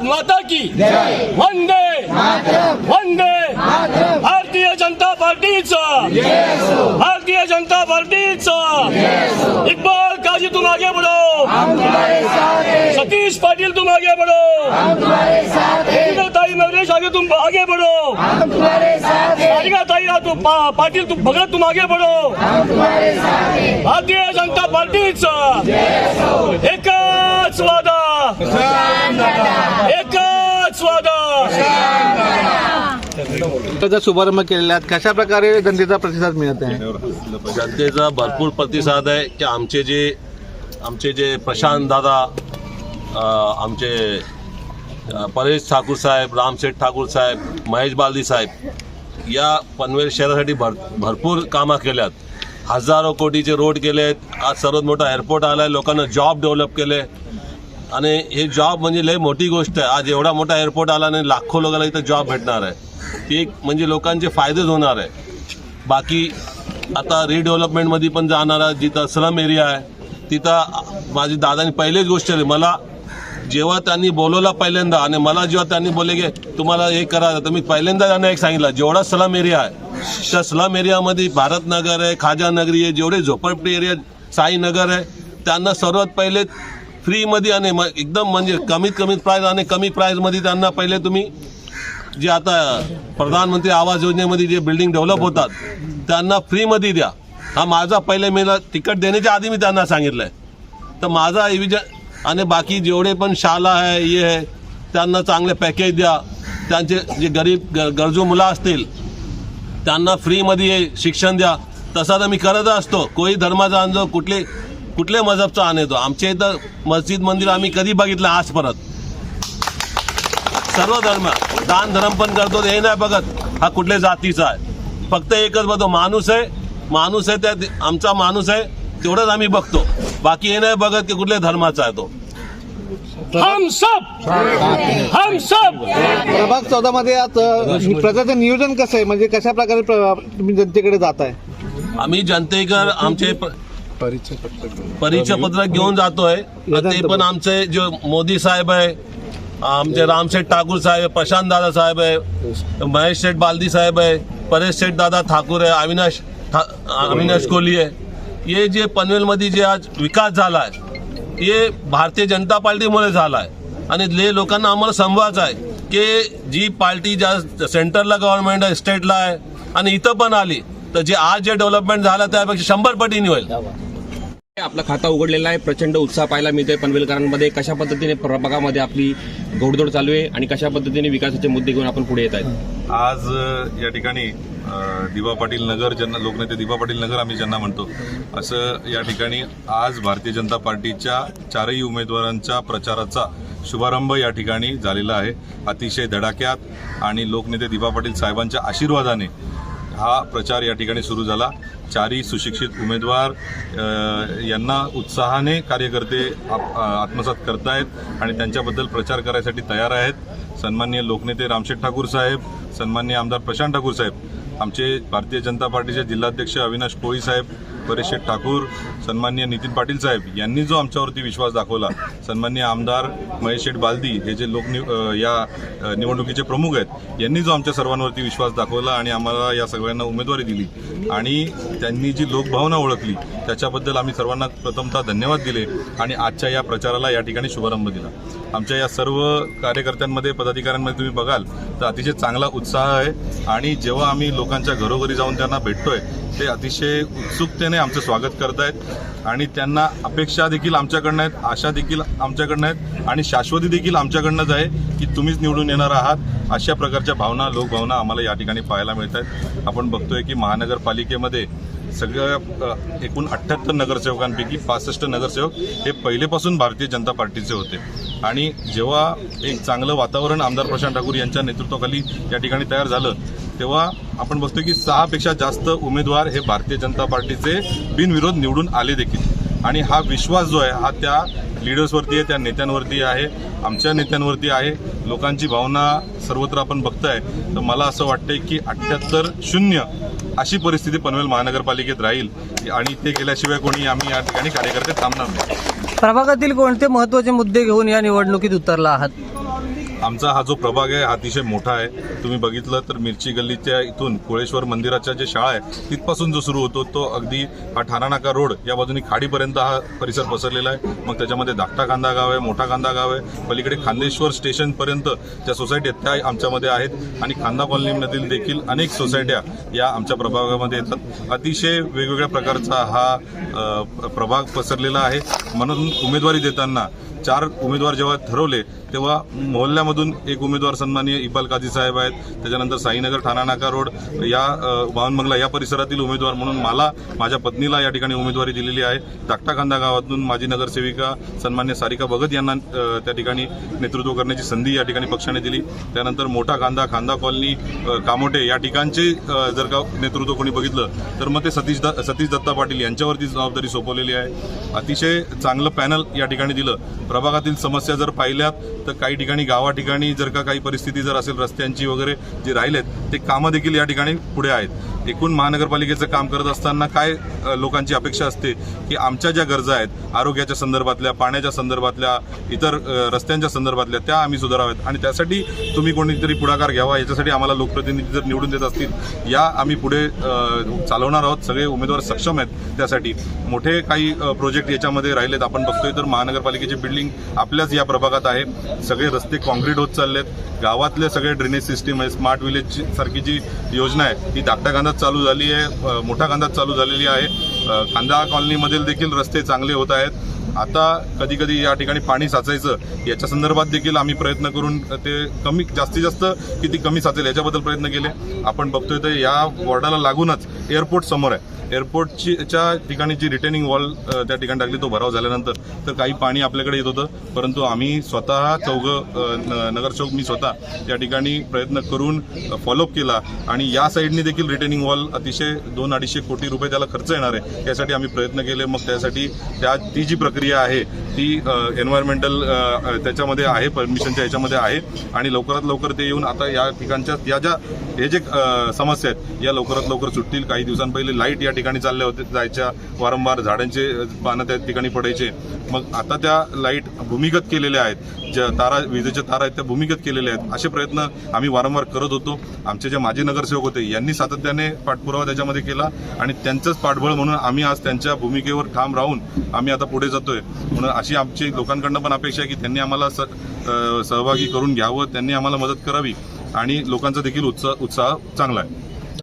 माता की वंदे वंदे भारतीय जनता पार्टीचा भारतीय जनता पार्टीचा इकबाल काजी तुम आगे बढ़ो सतीश पाटिल तुम आगे बढ़ो ताई नवरेश आगे तुम आगे बढ़ो ताई पाटिल तुम भगत तुम आगे बढ़ो भारतीय जनता पार्टीचा एकच वादा एकच वादा त्याचा शुभारंभ केलेला आहे. कशा प्रकारे जनतेचा प्रतिसाद मिळत आहे? जनतेचा भरपूर प्रतिसाद आहे की आमचे जे प्रशांत दादा आमचे परेश ठाकूर साहेब, रामशेठ ठाकूर साहेब, महेश बालदी साहेब या पनवेल शहरासाठी भरपूर कामं केल्यात. हजारो कोटीचे रोड केलेत. आज सर्वात मोठा एअरपोर्ट आला आहे. लोकांना जॉब डेव्हलप केले आणि हे जॉब म्हणजे लय मोठी गोष्ट आहे. आज एवढा मोठा एअरपोर्ट आला आणि लाखो लोकांना इथं जॉब भेटणार आहे. ती एक म्हणजे लोकांचे फायदेच होणार आहे. बाकी आता रिडेव्हलपमेंटमध्ये पण जाणार आहे. जिथं स्लम एरिया आहे तिथं माझी दादानी पहिलीच गोष्ट आहे, मला जेव्हा त्यांनी बोलवलं पहिल्यांदा आणि मला जेव्हा त्यांनी बोलले की तुम्हाला हे करा, तर मी पहिल्यांदा त्यांना एक सांगितलं, जेवढा स्लम एरिया आहे त्या स्लम एरियामध्ये भारतनगर आहे, खाजा नगरी आहे, जेवढे झोपडपट्टी एरिया साईनगर आहे त्यांना सर्वात पहिले फ्रीमध्ये आणि एकदम म्हणजे कमीत प्राईज आणि कमी प्राईजमध्ये त्यांना पहिले तुम्ही जे आता प्रधानमंत्री आवास योजनेमध्ये जे बिल्डिंग डेव्हलप होतात त्यांना फ्रीमध्ये द्या. हा माझा पहिले मला तिकीट देण्याच्या आधी मी त्यांना सांगितलंय. तर माझा आणि बाकी जेवढे पण शाळा आहे हे आहे त्यांना चांगले पॅकेज द्या. त्यांचे जे गरीब गरजू मुलं असतील त्यांना फ्रीमध्ये शिक्षण द्या. तसा तर मी करत असतो. कोणी धर्माचा आणतो, कुठले मजहबचा आणतो. आमच्या इथं मस्जिद मंदिर आम्ही कधी बघितलं आज परत. सर्व धर्म दान धर्म पण करतो. हे नाही बघत हा कुठल्या जातीचा आहे. फक्त एकच बघतो माणूस आहे त्यात आमचा माणूस आहे तेवढंच आम्ही बघतो. बाकी हे नाही बघत की कुठल्या धर्माचा आहे तो. हम सब प्रभाग 14 मध्ये आज प्रचाराचं नियोजन कसं आहे, म्हणजे कशा प्रकारे तुम्ही जनतेकडे जात आहे? आम्ही जनतेकडे आमचे परिचय पत्रक घेऊन जातोय. ते पण आमचे जो मोदी साहेब आहे, आमचे रामशेठ ठाकूर साहेब, प्रशांत दादा साहेब आहे, महेश शेठ बालदी साहेब आहे, परेश शेठ दादा ठाकूर आहे, अविनाश कोहली आहे. ये जे पनवेलमध्ये जे आज विकास झाला आहे हे भारतीय जनता पार्टीमुळे झाला आहे. आणि ले लोकांना आम्हाला समजायचं आहे की जी पार्टी ज्या सेंटरला गव्हर्नमेंट आहे, स्टेटला आहे आणि इथं पण आली तर जे आज जे डेव्हलपमेंट झालं त्यापेक्षा 100 पटीने होईल. आपला खाता उघडलेला आहे. प्रचंड उत्साह पाहायला मिळतोय पनवेलकरांमध्ये. कशा पद्धतीने प्रभागामध्ये आपली घोडदौड चालू आहे आणि कशा पद्धतीने विकासाचे मुद्दे घेऊन आपण पुढे येत आहेत? आज या ठिकाणी दिवा पाटील नगर, ज्यांना लोकनेते दिवा पाटील नगर आम्ही ज्यांना म्हणतो, असं या ठिकाणी आज भारतीय जनता पार्टीच्या 4ही उमेदवारांच्या प्रचाराचा शुभारंभ या ठिकाणी झालेला आहे. अतिशय धडाक्यात आणि लोकनेते दिवा पाटील साहेबांच्या आशीर्वादाने हा प्रचार या ठिकाणी सुरू झाला. 4ही सुशिक्षित उमेदवार यांना उत्साहाने कार्यकर्ते आत्मसात करतायत आणि त्यांच्याबद्दल प्रचार करायसाठी तयार आहेत. सन्माननीय लोकनेते रामशेठ ठाकूर साहेब, सन्माननीय आमदार प्रशांत ठाकूर साहेब, आमचे भारतीय जनता पार्टीचे जिल्हाध्यक्ष अविनाश कोळी साहेब, परेश शेठ ठाकूर, सन्माननीय नितीन पाटील साहेब यांनी जो आमच्यावरती विश्वास दाखवला, सन्माननीय आमदार महेश शेठ बालदी हे जे या निवडणुकीचे प्रमुख आहेत यांनी जो आमच्या सर्वांवरती विश्वास दाखवला आणि आम्हाला या सगळ्यांना उमेदवारी दिली आणि त्यांनी जी लोकभावना ओळखली त्याच्याबद्दल आम्ही सर्वांना प्रथमतः धन्यवाद दिले आणि आजच्या या प्रचाराला या ठिकाणी शुभारंभ दिला. आमच्या या सर्व कार्यकर्त्यांमध्ये, पदाधिकाऱ्यांमध्ये तुम्ही बघाल तर अतिशय चांगला उत्साह आहे आणि जेव्हा आम्ही लोकांच्या घरोघरी जाऊन त्यांना भेटतोय ते अतिशय उत्सुकतेने आमचं स्वागत करतायत आणि त्यांना अपेक्षा देखील आमच्याकडनं आहेत, आशा देखील आमच्याकडनं आहेत आणि शाश्वती देखील आमच्याकडनंच आहे की तुम्हीच निवडून येणार आहात. अशा प्रकारच्या भावना, लोकभावना आम्हाला या ठिकाणी पाहायला मिळत आहेत. आपण बघतोय की महानगरपालिकेमध्ये सगळ्या एकूण 78 नगरसेवकांपैकी 65 नगरसेवक हे पहिलेपासून भारतीय जनता पार्टीचे होते आणि जेव्हा एक चांगलं वातावरण आमदार प्रशांत ठाकूर यांच्या नेतृत्वाखाली या ठिकाणी तयार झालं तेव्हा आपण बघतोय की 6 पेक्षा जास्त उमेदवार हे भारतीय जनता पार्टीचे बिनविरोध निवडून आले देखील आणि हा विश्वास जो आहे हा त्या लीडर्सवरती आहे, त्या नेत्यांवरती आहे, आमच्या नेत्यांवरती आहे. लोकांची भावना सर्वत्र आपण बघताय तर मला असं वाटतंय की 78-0 अशी परिस्थिती पनवेल महानगरपालिकेत राहील आणि ते केल्याशिवाय कोणी आम्ही या ठिकाणी कार्यकर्ते थांबणार नाही. प्रभागातील कोणते महत्त्वाचे मुद्दे घेऊन या निवडणुकीत उतरला आहात? आमचा हा जो प्रभाग आहे हा अतिशय मोठा आहे. तुम्ही बघितलं तर मिरची गल्लीच्या इथून कोळेश्वर मंदिराच्या जे शाळा आहे तिथपासून जो सुरू होतो तो अगदी हा ठाणा नाका रोड या बाजूनी खाडीपर्यंत हा परिसर पसरलेला आहे. मग त्याच्यामध्ये धाकटा कांदा गाव आहे, मोठा कांदा गाव आहे, पलीकडे खांदेश्वर स्टेशनपर्यंत ज्या सोसायटी आहेत त्या आमच्यामध्ये आहेत आणि खांदा कॉलनीमधील देखील अनेक सोसायट्या या आमच्या प्रभागामध्ये येतात. अतिशय वेगवेगळ्या प्रकारचा हा प्रभाग पसरलेला आहे. म्हणून उमेदवारी देताना 4 उमेदवार जेव्हा ठरवले तेव्हा मोहल्ल्यामधून एक उमेदवार सन्माननीय इक्बाल काझी साहेब आहेत, त्याच्यानंतर साईनगर ठाणा नाका रोड या बावन बंगला या परिसरातील उमेदवार म्हणून मला माझ्या पत्नीला या ठिकाणी उमेदवारी दिलेली आहे. धाकटा कांदा गावातून माजी नगरसेविका सन्मान्य सारिका भगत यांना त्या ठिकाणी नेतृत्व करण्याची संधी या ठिकाणी पक्षाने दिली. त्यानंतर मोठा कांदा, खांदा कॉलनी, कामोटे या ठिकाणचे जर का नेतृत्व कोणी बघितलं तर मग ते सतीश दत्ता पाटील यांच्यावरती जबाबदारी सोपवलेली आहे. अतिशय चांगलं पॅनल या ठिकाणी दिलं. प्रभागातील समस्या जर पाहिल्यात तर काही ठिकाणी गावा ठिकाणी जर का काही परिस्थिती जर असेल रस्त्यांची वगैरे जे राहिलेत ते कामं देखील या ठिकाणी पुढे आहेत. एकूण महानगरपालिकेचं काम करत असताना काय लोकांची अपेक्षा असते की आमच्या ज्या गरजा आहेत आरोग्याच्या संदर्भातल्या, पाण्याच्या संदर्भातल्या, इतर रस्त्यांच्या संदर्भातल्या त्या आम्ही सुधाराव्यात आणि त्यासाठी तुम्ही कोणीतरी पुढाकार घ्यावा. याच्यासाठी आम्हाला लोकप्रतिनिधी जर निवडून देत असतील या आम्ही पुढे चालवणार आहोत. सगळे उमेदवार सक्षम आहेत. त्यासाठी मोठे काही प्रोजेक्ट याच्यामध्ये राहिलेत. आपण बघतोय तर महानगरपालिकेची बिल्डिंग आपल्याच या प्रभागात आहे. सगळे रस्ते कॉन्क्रीट होत चाललेत. गावातले सगळे ड्रेनेज सिस्टीम आहे, स्मार्ट विलेज सारखी जी योजना आहे ती धाकट्या कांदात चालू झाली आहे, मोठ्या कांदात चालू झालेली आहे. कांदा कॉलनीमधील देखील रस्ते चांगले होत आहेत. आता कधी कधी या ठिकाणी पाणी साचायचं याच्या संदर्भात देखील आम्ही प्रयत्न करून ते कमी जास्तीत जास्त किती कमी साचेल याच्याबद्दल प्रयत्न केले. आपण बघतोय तर या वॉर्डाला लागूनच एअरपोर्ट समोर आहे. एअरपोर्टच्या ठिकाणी जी रिटेनिंग वॉल त्या ठिकाणी टाकली तो भराव झाल्यानंतर तर काही पाणी आपल्याकडे येत होतं, परंतु आम्ही स्वतः नगरसेवक मी स्वतः या ठिकाणी प्रयत्न करून फॉलोअप केला आणि या साईडने देखील रिटेनिंग वॉल अतिशय 200-250 कोटी रुपये त्याला खर्च येणार आहे यासाठी आम्ही प्रयत्न केले. मग त्यासाठी ती जी प्रक्रिया आहे ती एन्व्हायरमेंटल त्याच्यामध्ये आहे, परमिशनच्या याच्यामध्ये आहे आणि लवकरात लवकर ते येऊन आता या ठिकाणच्या हे जे समस्या आहेत या लवकरात लवकर सुटतील. काही दिवसां पहिले लाईट या ठिकाणी चालल्या होत्या, जायच्या वारंवार, झाडांचे पानं त्या ठिकाणी पडायचे. मग आता त्या लाईट भूमिगत केलेल्या आहेत, ज्या तारा विजेच्या तारा आहेत त्या भूमिगत केलेल्या आहेत. असे प्रयत्न आम्ही वारंवार करत होतो. आमचे जे माजी नगरसेवक होते यांनी सातत्याने पाठपुरावा त्याच्यामध्ये केला आणि त्यांचंच पाठबळ म्हणून आम्ही आज त्यांच्या भूमिकेवर ठाम राहून आम्ही आता पुढे जातोय. म्हणून अशी आमची लोकांकडनं पण अपेक्षा आहे की त्यांनी आम्हाला सहभागी करून घ्यावं, त्यांनी आम्हाला मदत करावी आणि लोकांचा देखील उत्साह चांगला आहे.